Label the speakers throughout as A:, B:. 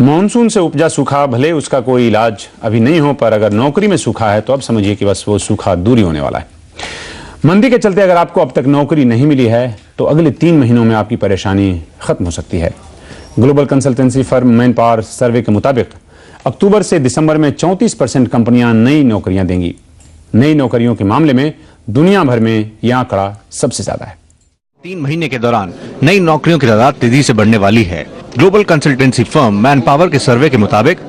A: Monsoon से उपजा सूखा, भले उसका कोई इलाज अभी नहीं हो, पर अगर नौकरी में सूखा है तो अब समझिए कि बस वो सूखा दूर ही होने वाला है। मंदी के चलते अगर आपको अब तक नौकरी नहीं मिली है तो अगले 3 महीनों में आपकी परेशानी खत्म हो सकती है। Global consultancy firm Manpower survey के मुताबिक अक्टूबर से दिसंबर में 34% कंपनियां नई नौकरियां देंगी। नई नौकरियों के मामले में दुनिया भर में यह आंकड़ा सबसे ज्यादा है।
B: 3 महीने के दौरान नई नौकरियों की तादाद तेजी से बढ़ने वाली है। Global consultancy firm man power के सर्वे के मुताबिक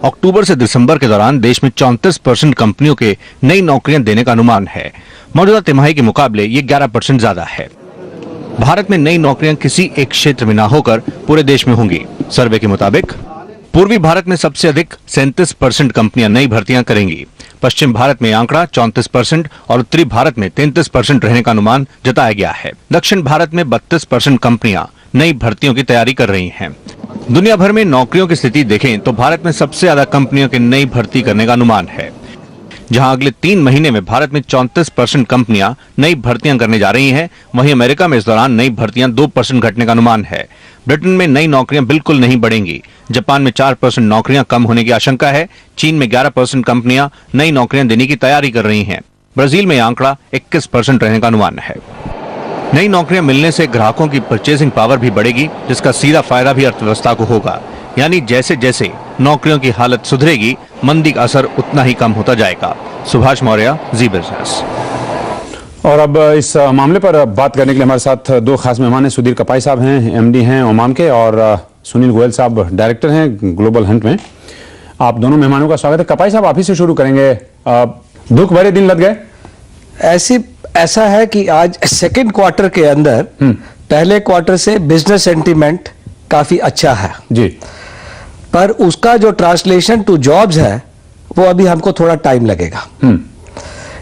B: अक्टूबर से दिसंबर के दौरान देश में 34% कंपनियों के नई नौकरियां देने का अनुमान है। मौजूदा तिमाही के मुकाबले ये 11% ज्यादा है। भारत में नई नौकरियां किसी एक क्षेत्र में न होकर पूरे देश में होंगी। सर्वे के मुताबिक पूर्वी भारत में सबसे अधिक 37% कंपनियां नई भर्तियां करेंगी। पश्चिम भारत में आंकड़ा 34% और उत्तरी भारत में 33% रहने का अनुमान जताया गया है। दक्षिण भारत में 32% कंपनियां नई भर्तियों की तैयारी कर रही हैं। दुनिया भर में नौकरियों की स्थिति देखें तो भारत में सबसे ज्यादा कंपनियों के नई भर्ती करने का अनुमान है। जहां अगले 3 महीने में भारत में 34% कंपनियां नई भर्तियां करने जा रही हैं, वहीं अमेरिका में इस दौरान नई भर्तियां 2% घटने का अनुमान है। ब्रिटेन में नई नौकरियां बिल्कुल नहीं बढ़ेंगी। जापान में 4% नौकरियां कम होने की आशंका है। चीन में 11% कंपनियां नई नौकरियां देने की तैयारी कर रही हैं। ब्राजील में आंकड़ा 21% रहने का अनुमान है। नई नौकरियां मिलने से ग्राहकों की परचेसिंग पावर भी बढ़ेगी, जिसका सीधा फायदा भी अर्थव्यवस्था को होगा। यानी जैसे जैसे नौकरियों की हालत सुधरेगी, मंदी का असर उतना ही कम होता जाएगा। सुभाष मौर्य, जी बिजनेस।
A: और अब इस मामले पर बात करने के लिए हमारे साथ 2 खास मेहमान हैं। सुधीर कपाई साहब हैं, एमडी हैं ओमान के, और सुनील गोयल साहब डायरेक्टर हैं ग्लोबल हंट में। आप दोनों मेहमानों का स्वागत है। कपाई साहब, आप ही से शुरू करेंगे। दुख भरे दिन लग गए।
C: ऐसा है कि आज सेकंड क्वार्टर के अंदर पहले क्वार्टर से बिजनेस सेंटीमेंट काफी अच्छा है
A: जी,
C: पर उसका जो ट्रांसलेशन टू जॉब्स है वो अभी हमको थोड़ा टाइम लगेगा।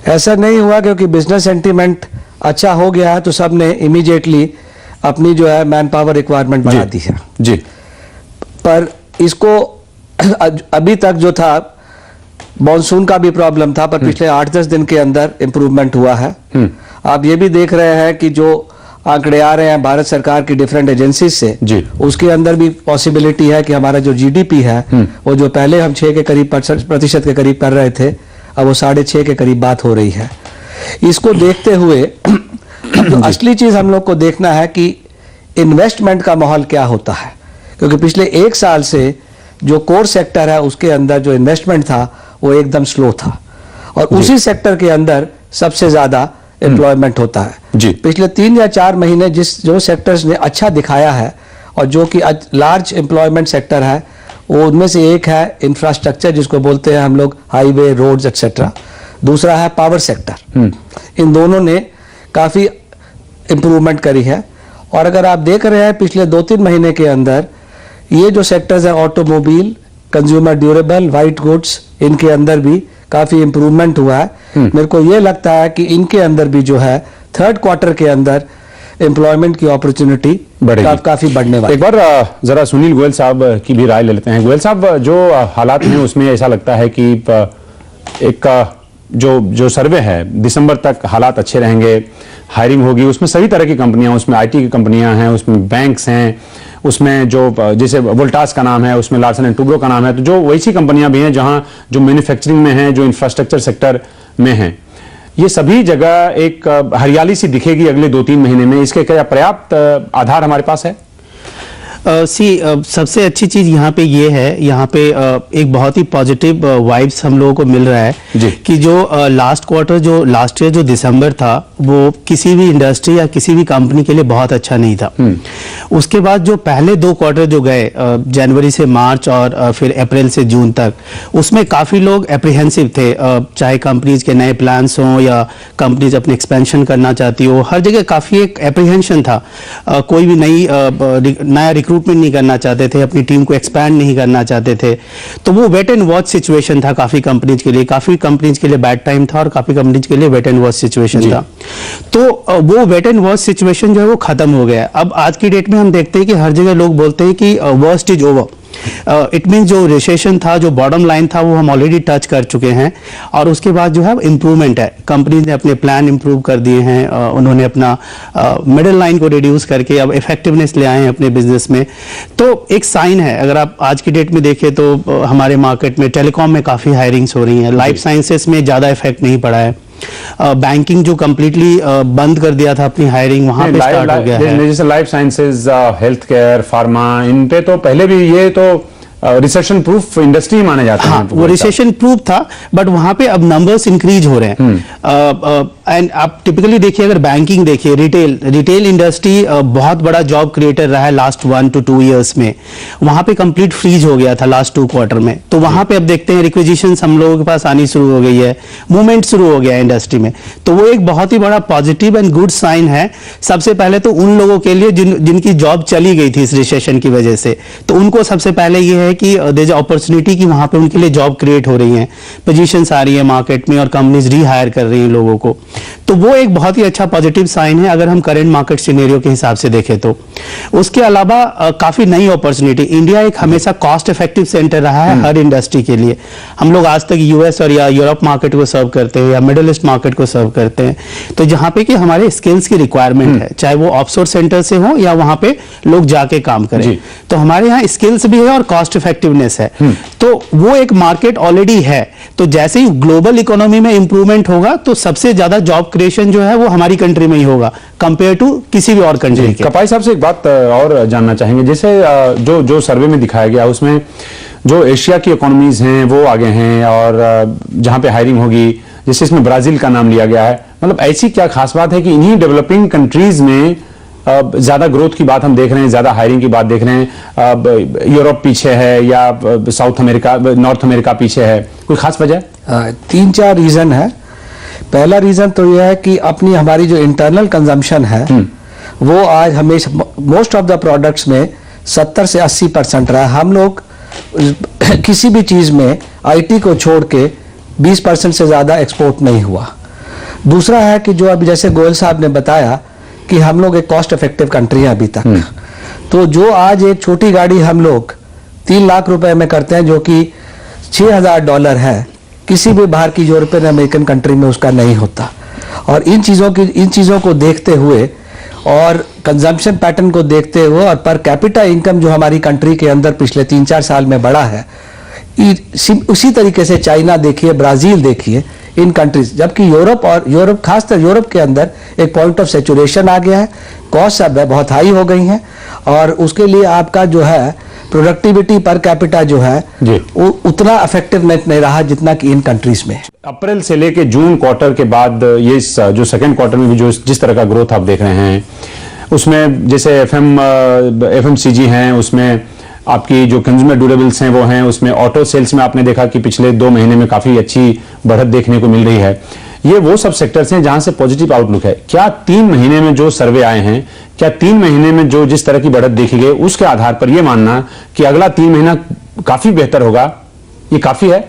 C: ऐसा नहीं हुआ क्योंकि बिजनेस सेंटीमेंट अच्छा हो गया है तो सब ने इमीडिएटली अपनी जो है मैन पावर रिक्वायरमेंट बढ़ा दी है
A: जी,
C: पर इसको अभी तक जो था मॉनसून का भी प्रॉब्लम था, पर पिछले 8-10 दिन के अंदर इंप्रूवमेंट हुआ है। आप ये भी देख रहे हैं कि जो आंकड़े आ रहे हैं भारत सरकार की डिफरेंट एजेंसीज से जी, उसके अंदर भी पॉसिबिलिटी है कि हमारा जो जीडीपी है वो जो पहले हम 6 के करीब प्रतिशत के करीब कर रहे थे, अब वो 6.5 के करीब बात हो रही है। इसको देखते हुए तो असली चीज हम लोग को देखना है कि इन्वेस्टमेंट का माहौल क्या होता है, क्योंकि पिछले 1 साल से जो कोर सेक्टर है उसके अंदर जो इन्वेस्टमेंट था वो एकदम स्लो था, और उसी सेक्टर के अंदर सबसे ज्यादा एम्प्लॉयमेंट होता है जी। पिछले 3 या 4 महीने जो सेक्टर्स ने अच्छा दिखाया है और जो कि लार्ज एम्प्लॉयमेंट सेक्टर है, वो उनमें से एक है इंफ्रास्ट्रक्चर, जिसको बोलते हैं हम लोग हाईवे, रोड्स एक्सेट्रा। दूसरा है पावर सेक्टर। इन दोनों ने काफी इंप्रूवमेंट करी है। और अगर आप देख रहे हैं पिछले 2-3 महीने के अंदर ये जो सेक्टर्स हैं, automobile, consumer durable, white goods, इनके अंदर भी काफी इंप्रूवमेंट हुआ है। मेरे को ये लगता है कि इनके अंदर भी जो है 3rd क्वार्टर के अंदर एम्प्लॉयमेंट की अपॉर्चुनिटी काफी बढ़ने वाली।
A: एक बार जरा सुनील गोयल साहब की भी राय ले लेते हैं। गोयल साहब, जो हालात हैं उसमें ऐसा लगता है कि एक जो सर्वे है, दिसंबर तक हालात अच्छे रहेंगे, हायरिंग होगी, उसमें सभी तरह की कंपनियां, उसमें आईटी की कंपनियां हैं, उसमें बैंक्स हैं, उसमें जो जैसे वोल्टास का नाम है, उसमें लार्सन एंड टुब्रो का नाम है, तो जो वैसी कंपनियां भी हैं जहां जो मैन्युफैक्चरिंग में हैं, जो इंफ्रास्ट्रक्चर सेक्टर में हैं, ये सभी जगह एक हरियाली सी दिखेगी अगले 2-3 महीने में। इसके क्या पर्याप्त आधार हमारे पास है?
D: सबसे अच्छी चीज यहाँ पे ये है, यहाँ पे एक बहुत ही पॉजिटिव वाइब्स हम लोगों को मिल रहा है कि जो लास्ट क्वार्टर, जो लास्ट ईयर जो दिसंबर था, वो किसी भी इंडस्ट्री या किसी भी कंपनी के लिए बहुत अच्छा नहीं था। उसके बाद जो पहले 2 क्वार्टर जो गए, जनवरी से मार्च और फिर अप्रैल से जून तक, उसमें काफी लोग एप्रीहेंसिव थे, चाहे कंपनीज के नए प्लान्स हों या कंपनीज अपने एक्सपेंशन करना चाहती हो, हर जगह काफी एक एप्रीहेंशन था। कोई भी नया रिक्रूटमेंट नहीं करना चाहते थे, अपनी टीम को एक्सपैंड नहीं करना चाहते थे। तो वो वेट एंड वॉच सिचुएशन था काफी कंपनीज के लिए। काफी कंपनीज के लिए बैड टाइम था और काफी कंपनीज के लिए वेट एंड वॉच सिचुएशन था। तो वो वेट एंड वॉच सिचुएशन जो है वो खत्म हो गया। अब आज की डेट में हम देखते हैं कि हर जगह लोग बोलते हैं कि worst is over, it mean जो रिसेशन था, जो बॉटम लाइन था, वो हम ऑलरेडी टच कर चुके हैं और उसके बाद जो है इम्प्रूवमेंट है। कंपनी ने अपने प्लान इंप्रूव कर दिए हैं, उन्होंने अपना मिडिल लाइन को रिड्यूस करके अब इफेक्टिवनेस ले आए हैं अपने बिजनेस में। तो एक साइन है, अगर आप आज की डेट में देखें तो हमारे मार्केट में टेलीकॉम में काफ़ी हायरिंग्स हो रही हैं, लाइफ साइंसेस में ज़्यादा इफेक्ट नहीं पड़ा है, बैंकिंग जो कंप्लीटली बंद कर दिया था अपनी हायरिंग, वहां पे स्टार्ट हो गया है।
A: जैसे life sciences, health care, pharma, इन पे तो पहले भी ये तो रिसेशन प्रूफ इंडस्ट्री माने जाते हैं।
D: वो रिसेशन प्रूफ था, बट वहां पे अब नंबर्स इंक्रीज हो रहे हैं। एंड आप टिपिकली देखिए, अगर बैंकिंग देखिए, रिटेल इंडस्ट्री बहुत बड़ा जॉब क्रिएटर रहा है लास्ट 1 to 2 ईयर्स में, वहां पे कंप्लीट फ्रीज हो गया था लास्ट 2 क्वार्टर में। तो वहां पे अब देखते हैं रिक्विजिशंस हम लोगों के पास आनी शुरू हो गई है, मूवमेंट शुरू हो गया है इंडस्ट्री में। तो वो एक बहुत ही बड़ा पॉजिटिव एंड गुड साइन है। सबसे पहले तो उन लोगों के लिए जिनकी जॉब चली गई थी इस रिसेशन की वजह से, तो उनको सबसे पहले ये है कि देयर इज अपॉर्चुनिटी कि वहां पे उनके लिए जॉब क्रिएट हो रही हैं, पोजीशंस आ रही है मार्केट में और कंपनीज रीहायर कर रही हैं लोगों को। तो वो एक बहुत ही अच्छा पॉजिटिव साइन है अगर हम करंट मार्केट सिनेरियो के हिसाब से देखें तो। उसके अलावा काफी नई अपॉर्चुनिटी, इंडिया एक हमेशा कॉस्ट इफेक्टिव सेंटर रहा है हर इंडस्ट्री के लिए। हम लोग आज तक यूएस और या यूरोप मार्केट को सर्व करते हैं या मिडिल ईस्ट मार्केट को सर्व करते हैं, तो जहां पे कि हमारे स्किल्स की रिक्वायरमेंट है, चाहे वो ऑफशोर सेंटर से हो या वहां पे लोग जाके काम करें, तो हमारे यहाँ स्किल्स भी है और कॉस्ट इफेक्टिवनेस है। तो वो एक मार्केट ऑलरेडी है। तो जैसे ही ग्लोबल इकोनॉमी में इंप्रूवमेंट होगा तो सबसे ज्यादा जॉब क्रिएशन जो है वो हमारी कंट्री में ही होगा कंपेयर टू किसी भी और कंट्री के।
A: कपाई साहब से एक बात और जानना चाहेंगे, जैसे जो सर्वे में दिखाया गया उसमें जो एशिया की इकोनॉमीज हैं वो आगे हैं और जहां पे हायरिंग होगी, जैसे इसमें ब्राजील का नाम लिया गया है, मतलब ऐसी क्या खास बात है कि इन्हीं डेवलपिंग कंट्रीज में ज्यादा ग्रोथ की बात हम देख रहे हैं, ज्यादा हायरिंग की बात देख रहे हैं? यूरोप पीछे है या साउथ अमेरिका, नॉर्थ अमेरिका पीछे है? कोई खास वजह?
C: 3-4 रीजन है। पहला रीजन तो यह है कि अपनी हमारी जो इंटरनल कंजम्पशन है वो आज हमेशा मोस्ट ऑफ द प्रोडक्ट्स में 70 से 80% रहा है। हम लोग किसी भी चीज में आईटी को छोड़ के 20% से ज्यादा एक्सपोर्ट नहीं हुआ। दूसरा है कि जो अभी जैसे गोयल साहब ने बताया कि हम लोग एक कॉस्ट इफेक्टिव कंट्री है अभी तक, तो जो आज एक छोटी गाड़ी हम लोग 3 लाख रुपए में करते हैं जो कि $6,000 है, किसी भी बाहर की यूरोपियन अमेरिकन कंट्री में उसका नहीं होता। और इन चीज़ों को देखते हुए और कंजम्पशन पैटर्न को देखते हुए और पर कैपिटा इनकम जो हमारी कंट्री के अंदर पिछले 3-4 साल में बढ़ा है, उसी तरीके से चाइना देखिए, ब्राजील देखिए, इन कंट्रीज, जबकि यूरोप खासकर यूरोप के अंदर एक पॉइंट ऑफ सैचुरेशन आ गया है, कॉस्ट सब बहुत हाई हो गई हैं और उसके लिए आपका जो है प्रोडक्टिविटी पर कैपिटा जो है वो उतना इफेक्टिवनेस नहीं रहा जितना कि इन कंट्रीज में।
A: अप्रैल से लेके जून क्वार्टर के बाद ये जो सेकेंड क्वार्टर में भी जो जिस तरह का ग्रोथ आप देख रहे हैं, उसमें जैसे एफएमसीजी हैं, उसमें आपकी जो कंज्यूमर ड्यूरेबल्स हैं वो हैं, उसमें ऑटो सेल्स में आपने देखा कि पिछले 2 महीने में काफी अच्छी बढ़त देखने को मिल रही है। ये वो सब सेक्टर्स हैं जहां से पॉजिटिव आउटलुक है। क्या 3 महीने में जो सर्वे आए हैं, क्या 3 महीने में जो जिस तरह की बढ़त देखी गई, उसके आधार पर यह मानना कि अगला 3 महीना काफी बेहतर होगा, ये काफी है?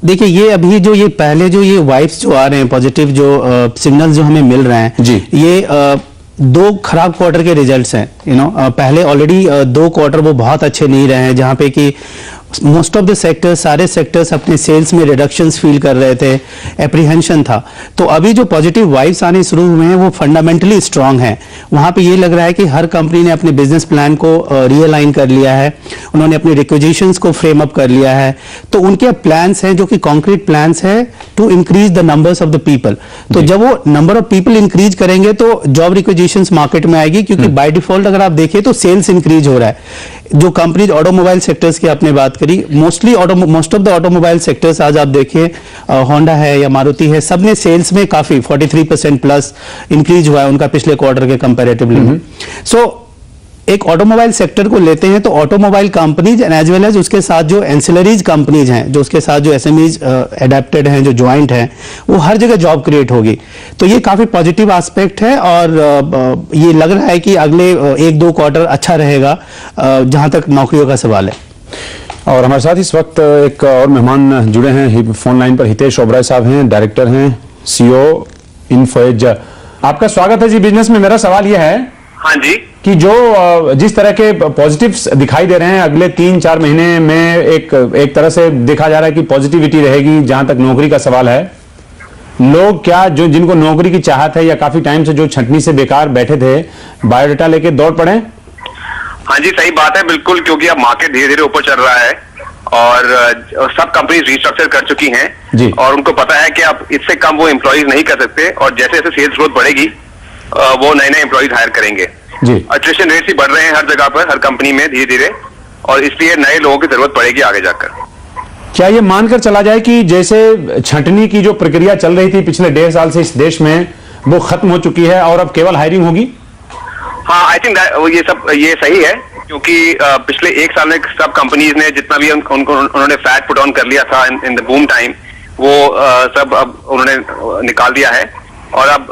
D: देखिए, ये अभी जो ये पहले जो ये वाइब्स जो आ रहे हैं, पॉजिटिव जो सिग्नल्स जो हमें मिल रहे हैं
A: जी,
D: ये 2 खराब क्वार्टर के रिजल्ट्स हैं। पहले ऑलरेडी 2 क्वार्टर वो बहुत अच्छे नहीं रहे हैं, जहां पे कि मोस्ट ऑफ द सेक्टर्स, सारे सेक्टर्स अपने सेल्स में रिडक्शंस फील कर रहे थे, एप्रीहेंशन था। तो अभी जो पॉजिटिव वाइब्स आने शुरू हुए हैं वो फंडामेंटली स्ट्रांग है। वहां पे ये लग रहा है कि हर कंपनी ने अपने बिजनेस प्लान को रियलाइन कर लिया है, उन्होंने अपने रिक्विजिशंस को फ्रेम अप कर लिया है। तो उनके प्लान्स हैं जो कि कॉन्क्रीट प्लान्स है to increase the numbers of the people. तो जब वो नंबर ऑफ पीपल इंक्रीज करेंगे तो जॉब रिक्विजिशंस मार्केट में आएगी, क्योंकि बाय डिफॉल्ट अगर आप देखिए तो सेल्स इंक्रीज हो रहा है। जो कंपनीज ऑटोमोबाइल सेक्टर्स की आपने बात करी, most of the automobile sectors आज आप देखिए, होंडा है या मारुति है, सब ने सेल्स में काफी 43% प्लस इंक्रीज हुआ है उनका पिछले क्वार्टर के कंपैरेटिवली में। सो एक ऑटोमोबाइल सेक्टर को लेते हैं तो automobile companies as well as उसके साथ जो एंसिलरीज कंपनीज हैं, जो उसके साथ जो एसएमईज एडेप्टेड हैं, जो जॉइंट हैं, वो हर जगह जॉब क्रिएट होगी। तो ये काफी पॉजिटिव एस्पेक्ट है और ये लग रहा है कि अगले 1-2 क्वार्टर अच्छा रहेगा जहां तक नौकरियों का सवाल है।
A: और हमारे साथ इस वक्त एक और मेहमान जुड़े हैं फोन लाइन पर। हितेश ओबराय साहब हैं, डायरेक्टर हैं, सीईओ इन्फोएज। आपका स्वागत है जी बिजनेस में। मेरा सवाल यह है,
E: हाँ जी,
A: कि जो जिस तरह के पॉजिटिव्स दिखाई दे रहे हैं अगले 3-4 महीने में एक तरह से देखा जा रहा है कि पॉजिटिविटी रहेगी जहां तक नौकरी का सवाल है। लोग क्या जो जिनको नौकरी की चाहत है या काफी टाइम से जो छंटनी से बेकार बैठे थे बायोडाटा लेके दौड़ पड़े?
E: हाँ जी, सही बात है बिल्कुल, क्योंकि अब मार्केट धीरे धीरे ऊपर चल रहा है और सब कंपनीज रिस्ट्रक्चर कर चुकी हैं
A: जी।
E: और उनको पता है कि अब इससे कम वो एम्प्लॉइज नहीं कर सकते और जैसे जैसे सेल्स ग्रोथ बढ़ेगी वो नए नए एम्प्लॉइज हायर करेंगे
A: जी।
E: अट्रिशन रेट्स भी बढ़ रहे हैं हर जगह पर, हर कंपनी में धीरे धीरे, और इसलिए नए लोगों की जरूरत पड़ेगी आगे जाकर।
A: क्या ये मानकर चला जाए कि जैसे छंटनी की जो प्रक्रिया चल रही थी पिछले 1.5 साल से इस देश में वो खत्म हो चुकी है और अब केवल हायरिंग होगी?
E: हाँ, आई थिंक ये सही है, क्योंकि पिछले 1 साल में सब कंपनीज ने जितना भी उन्होंने फैट पुट ऑन कर लिया था इन द बूम टाइम, वो सब अब उन्होंने निकाल दिया है और अब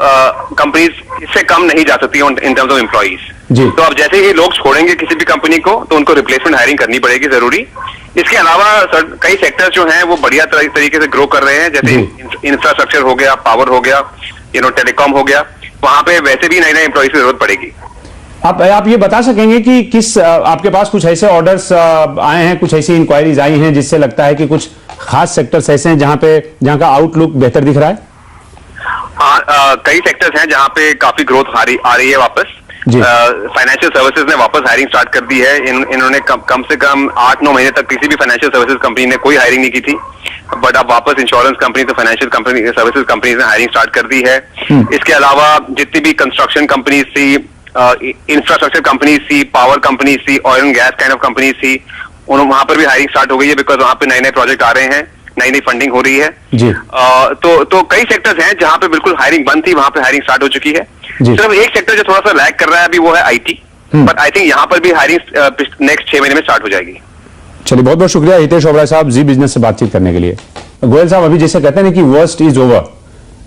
E: कंपनीज इससे कम नहीं जा सकती इन टर्म्स ऑफ एम्प्लॉइज। तो अब जैसे ही लोग छोड़ेंगे किसी भी कंपनी को तो उनको रिप्लेसमेंट हायरिंग करनी पड़ेगी जरूरी। इसके अलावा कई सेक्टर्स जो हैं वो बढ़िया तरीके से ग्रो कर रहे हैं, जैसे इंफ्रास्ट्रक्चर हो गया, पावर हो गया, टेलीकॉम हो गया, वहां पे वैसे भी नए नए एम्प्लॉइज की जरूरत पड़ेगी।
A: आप ये बता सकेंगे कि किस आपके पास कुछ ऐसे ऑर्डर्स आए हैं, कुछ ऐसी इंक्वायरीज आई हैं जिससे लगता है कि कुछ खास सेक्टर्स ऐसे हैं जहां का आउटलुक बेहतर दिख रहा है?
E: हाँ, कई सेक्टर्स हैं जहां पे काफी ग्रोथ आ रही है वापस। फाइनेंशियल सर्विसेज ने वापस हायरिंग स्टार्ट कर दी है। इन्होंने कम से कम 8-9 महीने तक किसी भी फाइनेंशियल सर्विसेज कंपनी ने कोई हायरिंग नहीं की थी, बट अब वापस इंश्योरेंस कंपनी तो फाइनेंशियल सर्विसेज कंपनीज ने हायरिंग स्टार्ट कर दी है। इसके अलावा जितनी भी कंस्ट्रक्शन कंपनीज थी, इंफ्रास्ट्रक्चर कंपनीज थी, पावर कंपनीज थी, oil and gas kind of companies थी, वहां पर भी हायरिंग स्टार्ट हो गई है, बिकॉज वहां पे नए नए प्रोजेक्ट आ रहे हैं, नई नई फंडिंग हो रही है
A: जी।
E: तो कई सेक्टर्स हैं जहां पे बिल्कुल हायरिंग बंद थी, वहां पे हायरिंग स्टार्ट हो चुकी है। सिर्फ एक सेक्टर जो थोड़ा सा लैग कर रहा है अभी वो है आईटी, बट आई थिंक यहाँ पर भी हायरिंग नेक्स्ट 6 महीने में स्टार्ट हो जाएगी।
A: चलिए, बहुत बहुत शुक्रिया हितेश ओबराय साहब जी बिजनेस से बातचीत करने के लिए। गोयल साहब, अभी जैसे कहते हैं कि वर्स्ट इज ओवर,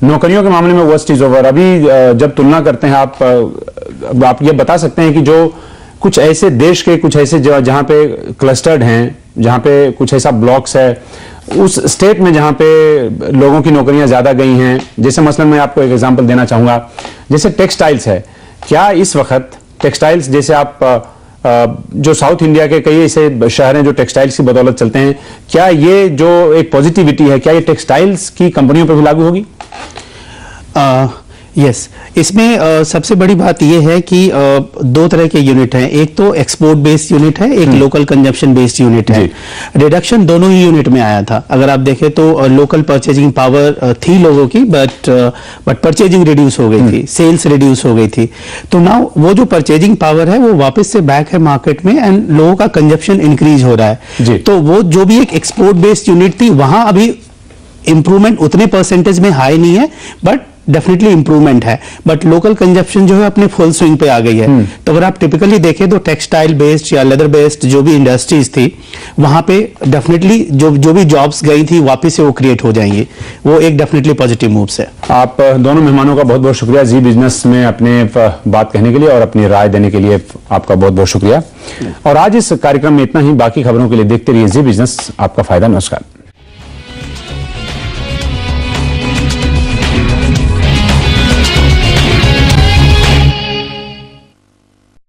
A: नौकरियों के मामले में वर्स्ट इज ओवर, अभी जब तुलना करते हैं आप ये बता सकते हैं कि जो कुछ ऐसे देश के कुछ ऐसे जहां पे क्लस्टर्ड हैं, जहां पे कुछ ऐसा ब्लॉक्स है, उस स्टेट में जहां पे लोगों की नौकरियां ज्यादा गई हैं, जैसे मसलन मैं आपको एक एग्जांपल देना चाहूंगा, जैसे टेक्सटाइल्स है, क्या इस वक्त टेक्सटाइल्स जैसे आप जो साउथ इंडिया के कई ऐसे शहर हैं जो टेक्सटाइल्स की बदौलत चलते हैं, क्या ये जो एक पॉजिटिविटी है क्या ये टेक्सटाइल्स की कंपनियों पर भी लागू होगी?
D: यस, इसमें सबसे बड़ी बात यह है कि 2 तरह के यूनिट हैं। एक तो एक्सपोर्ट बेस्ड यूनिट है, एक लोकल कंजप्शन बेस्ड यूनिट है। रिडक्शन दोनों ही यूनिट में आया था। अगर आप देखें तो लोकल परचेजिंग पावर थी लोगों की, बट परचेजिंग रिड्यूस हो गई थी, सेल्स रिड्यूस हो गई थी। तो नाउ वो जो परचेजिंग पावर है वो वापस से बैक है मार्केट में एंड लोगों का कंजप्शन इंक्रीज हो रहा है। तो वो जो भी एक एक्सपोर्ट बेस्ड यूनिट थी वहां अभी इंप्रूवमेंट उतने परसेंटेज में हाई नहीं है, बट डेफिनेटली इंप्रूवमेंट है। बट लोकल कंजप्शन जो है अपने फुल स्विंग पे आ गई है। तो अगर आप टिपिकली देखें तो टेक्सटाइल बेस्ड या लेदर बेस्ड जो भी इंडस्ट्रीज थी वहां पे डेफिनेटली जो भी जॉब्स गई थी वापस से वो क्रिएट हो जाएंगी। वो एक डेफिनेटली पॉजिटिव मूव्स है।
A: आप दोनों मेहमानों का बहुत बहुत शुक्रिया जी बिजनेस में अपने बात कहने के लिए और अपनी राय देने के लिए आपका बहुत बहुत शुक्रिया। और आज इस कार्यक्रम में इतना ही। बाकी खबरों के लिए देखते रहिए जी बिजनेस, आपका फायदा। नमस्कार।